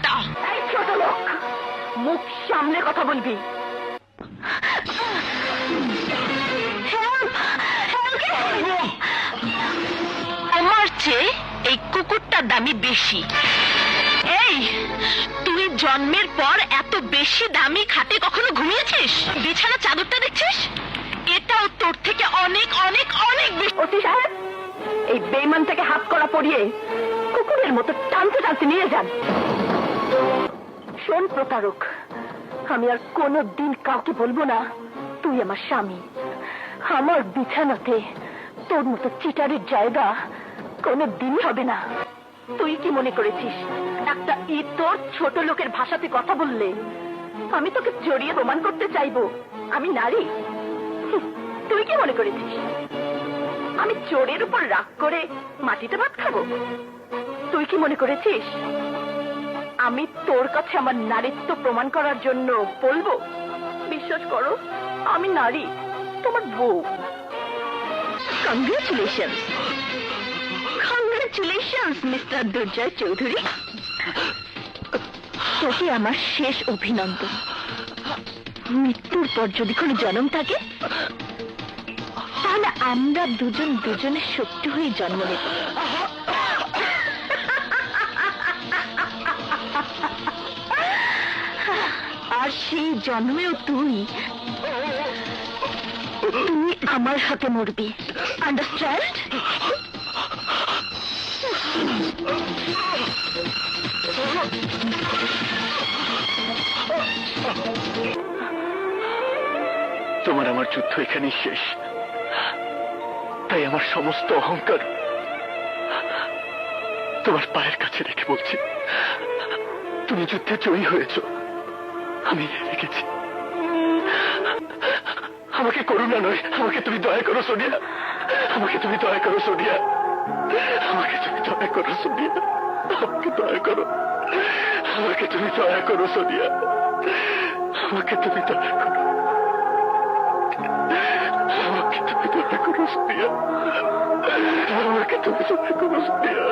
কুকুরটা। এই ছোট লোক, মুখ সামনে কথা বলবি। আমার চেয়ে এই কুকুরটার দামি বেশি। এই, তুই জন্মের পর এত বেশি দামি খাটে কখনো ঘুমিয়েছিস? বিছানা চাদরটা দেখছিস? এটাও তোর থেকে অনেক অনেক অনেক বেশি। ওসি সাহেব, এই বেঈমানটাকে হাত করা পরিয়ে কুকুরের মতো টানতে টানতে নিয়ে যান। শোন প্রতারক, আমি আর কোনো দিন কাউকে বলবো না তুই আমার স্বামী। আমার বিছানাতে তোর মতো চিটারের জায়গা কোনো দিনই হবে না। তুই কি মনে করেছিস একটা ইতর ছোট লোকের ভাষাতে কথা বললে আমি তোকে জড়িয়ে প্রমাণ করতে চাইবো আমি নারী? তুই কি মনে করেছিস আমি চোরের উপর রাগ করে মাটিতে ভাত খাবো? তুই কি মনে করেছিস আমি তোর কাছে আমার নারীত্ব প্রমাণ করার জন্য বলবো? বিশ্বাস করো, আমি নারী, তোমার বউ। কংগ্রেচুলেশনস, কংগ্রেচুলেশনস মিস্টার দুর্জয় চৌধুরী। তোকে আমার শেষ অভিনন্দন। মৃত্যুর পর যদি কোনো জন্ম থাকে তাহলে আমরা দুজন দুজনের শত্রু হয়ে জন্ম নেব। আর সেই জন্মেও তুই আমার হাতে মরবি। আন্ডারস্ট্যান্ড? তোমার আমার যুদ্ধ এখানেই শেষ। তাই আমার সমস্ত অহংকার তোমার পায়ের কাছে রেখে বলছি, তুমি যুদ্ধে জয়ী হয়েছ, আমি হেরে গেছি। আমাকে করুণা নয়, আমাকে তুমি দয়া করো সোনিয়া। আমাকে তুমি দয়া করো সোনিয়া। আমাকে তুমি দয়া করো সোনিয়া। আমাকে দয়া করো। আমাকে তুমি দয়া করো সোনিয়া। আমাকে তুমি দয়া করো। আমাকে তুমি দয়া করো সোনিয়া। আমাকে তুমি দয়া করো সোনিয়া।